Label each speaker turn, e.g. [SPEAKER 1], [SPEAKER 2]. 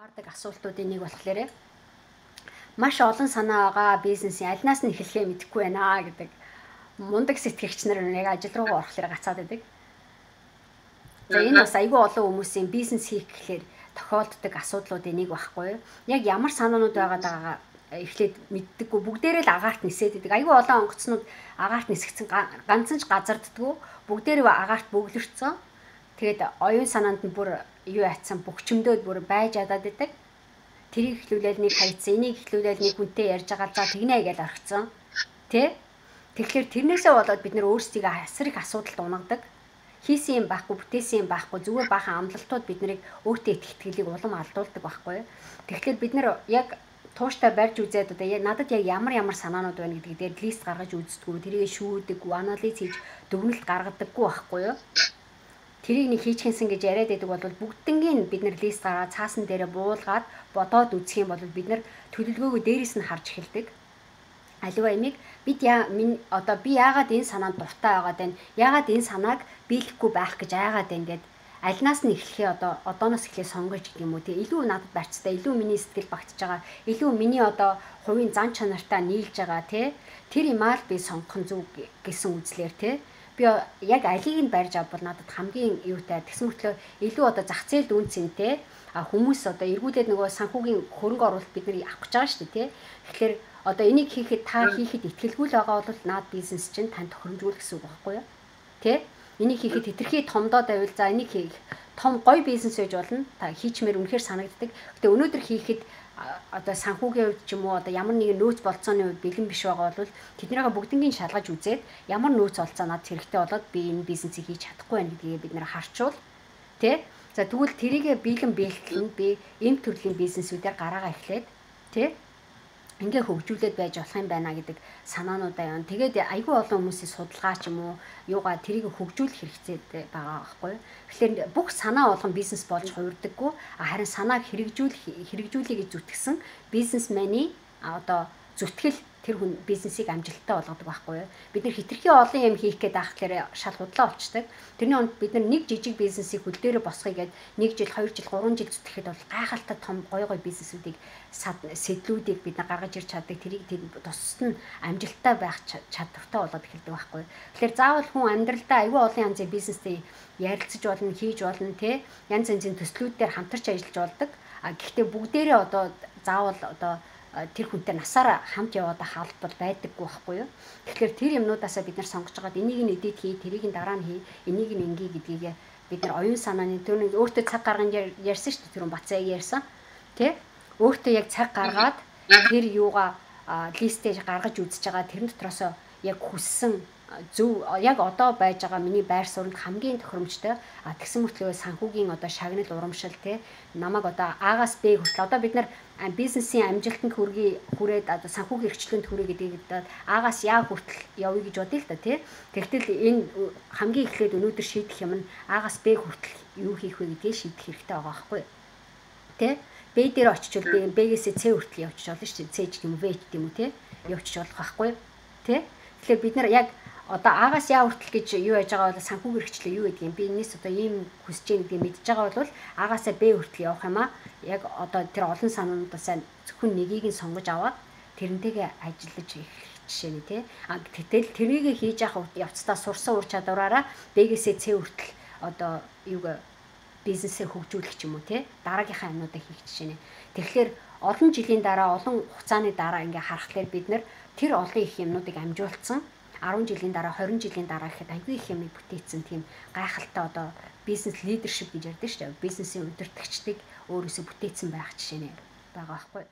[SPEAKER 1] гардаг асуултуудын нэг болохоор маш олон санаа байгаа бизнесийн альнаас нь эхлэхээ мэдэхгүй байна гэдэг мундаг сэтгэгч нар яг ажил руугаа орохлоор гацаад байдаг. За энэ бас айгүй олон хүмүүсийн бизнес хийх гэхлээр тохиолддог асуудлуудын нэг байхгүй юу? Яг ямар санаанууд байгааг эхлээд мэддэггүй бүгдээрээ л агаарт нисээд идэг. Айгүй олон онгоцнууд агаарт нисгцэн ганцхан ч газарддаггүй. Бүгдээрээ агаарт бөглөрцөн. Тэгээд оюун санаанд нь бүр юу яатсан бөхчмдөөд бүр байж адаад идэг. Тэрийг ихлүүлээл нэг хайцсан, энийг ихлүүлээл нэг хүнтэй ярьж байгаа за тэгнэ гэж орхицсан. Тэ? Тэгэхээр тэрнээсээ болоод бид нөр өөрсдийгөө асар их асуудалд унагадаг. Хийсэн юм байхгүй, бүтээсэн юм байхгүй, зүгээр баахан амлалтууд бид нарыг өөртөө итгэлийг улам алдуулдаг байхгүй юу? Тэгэхээр бид нар яг тууштай барьж үзээд одоо надад яг ямар санаанууд байна гэдгийг дээр лист гаргаж үздэггүй, тэрийг шүүдэггүй, анализ хийж дүгнэлт гаргадаггүй байхгүй юу? Тэрийг нэг хийчихсэн гэж яриад байдаг бол бүгднгийн бид нар лист гаргаад цаасан дээрээ буулгаад бодоод үзэх юм бол бид нар төлөвлөгөөгөө дээрээс нь харж эхэлдэг. Аливаа эмийг би яагаад энэ санаанд дуртай байгаад байна? Яагаад энэ санааг биелэхгүй байх гэж айгаад байна гэд альнаас нь эхлэхээ одооноос эхлээ сонгож гэх юм уу тий илүү надад барьцтай, илүү миний сэтгэл багтж байгаа, илүү миний хувийн зан чанартай нийлж байгаа тий тэр юмаа л би сонгох нь зөв гэсэн үзлээр тий би яг алийг нь барьж авбал надад хамгийн юутай тэгсэн мэтлээ илүү зах зээлд үнцэнтэй хүмүүс эргүүлээд нөгөө санхүүгийн хөрөнгө оруулалт бид нар авах гэж байгаа шүү дээ тий тэгэхээр энийг хийхэд та хийхэд итгэлгүй л байгаа бол наад бизнес чинь тань тохиромжгүй гэсэн үг байхгүй юу тий энийг хийхэд хэтэрхий томдоо байвал за энийг хийх том гоё бизнес байж болно та хийчмээр үнэхээр санагддаг гэтээ өнөөдөр хийхэд санхүүгийн хувьд ч юм уу ямар нэгэн нөөц болцооны хувьд бэлэн биш байгаа бол тэднийг бүгднийг шалгаж үзээд ямар нөөц олцоо надад хэрэгтэй болоод би энэ бизнесийг хийж чадахгүй байна гэдгийг бид нэр харчвал тий за тэгвэл тэрийгэ бэлэн бэлтгэл нь би эм төрлийн бизнесүүдээр гараагаа эхлээд тий ингээ хөгжүүлээд байж болох юм байна гэдэг санаануудаа явна. Тэгээд айгүй олон хүмүүсийн судалгаа ч юм уу юугаа тэрийг хөгжүүлэх хэрэгцээ байгаа байхгүй юу. Тэгэхээр бүх санаа болгон бизнес болж хувирдаггүй. Харин санааг хэрэгжүүлэхийг зүтгэсэн бизнесмени зүтгэл тэр хүн бизнесийг амжилттай болгодог байхгүй юу. Бид нар хитрхи олон юм хийх гээд байхлаар шал худлаа болчдаг. Тэрний онд бид нар нэг жижиг бизнесийг хөл дээрээ босгоё гээд 1 жил, 2 жил, 3 жил зүтгэхэд бол гайхалтай том гой бизнесүүдийг сэтлүүдийг бид нар гаргаж ирч чаддаг. Тэрийг тусад нь амжилттай байх чадвартай болоод эхэлдэг байхгүй юу. Тэгэхээр заавал хүн амьдралдаа аюул олон янзын бизнестэй ярилцаж болно, хийж болно тий. Янз янзын төслүүдээр хамтарч ажиллаж болдог. Гэхдээ бүгдээрээ заавал тэр хүнтэй насаараа хамт яваад хаалбал байдаггүй байхгүй юу. Тэгэхээр тэр юмнуудаасаа бид нар сонгож байгаад энийг нь эдит хий, тэрийг нь дараа нь хий, энийг нь ингээ гэдгийг бид нар оюун санааны төрний өөртөө цаг гарган ярьсан шүү дээ. Тэр хүн Бацааг ярьсан. Тэ? Өөртөө яг цаг гаргаад тэр юугаа листэж гаргаж үзэж байгаа тэрэн дотроос яг хүссэн зөв яг одоо байж байгаа миний байр суурьнд хамгийн тохиромжтой тэгсэн мөртлөө санхүүгийн шагнал урамшил те намайг А-гаас Б хүртэл бид нар бизнесийн амжилтанд хүрээд санхүүгийн эрхчлэлд хүрээ гэдгийг А-гаас Я хүртэл явъя гэж бодъё л да тий. Тэгтэл энэ хамгийн эхлээд өнөөдөр шийдэх юм нь А-гаас Б хүртэл юу хийх вэ гэдгийг шийдэх хэрэгтэй байгаа байхгүй тий. Б дээр очичвол Б-гээс С хүртэл явчих болно шүү дээ. С ч юм уу В ч юм уу тий явчих болох байхгүй тий. Тэгэхээр бид нар яг А-гаас Я хүртэл гэж юу яаж байгаа бол санхүүгийн эрхчлэл юу гэдэг юм би энэс ийм хүсэж байгаа гэдгийг мэдж байгаа бол А-гаас Б хүртэл явах юм аа яг тэр олон санаануудаас зөвхөн нэгийг нь сонгож аваад тэрнтэйгээ ажиллаж их жишээ нь тий гэтэл тэрийг хийж явах явцдаа сурсан ур чадвараараа Б-гээс С хүртэл юуг бизнесээ хөгжүүлэх ч юм уу тий дараагийнхаа юмнуудаа хийх жишээ нь тэгэхээр олон жилийн дараа олон хугацааны дараа ингээ харахаар бид нэр тэр олон их юмнуудыг амжуулсан 10 жилийн дараа 20 жилийн дараа гэхэд аягүй их юм бүтээсэн тийм гайхалтай бизнес лидершип гэж ярьдаг шүү дээ. Бизнесийн удирдагчдыг өөрөөсөө бүтээсэн байх жишээ нэ байгаа байхгүй.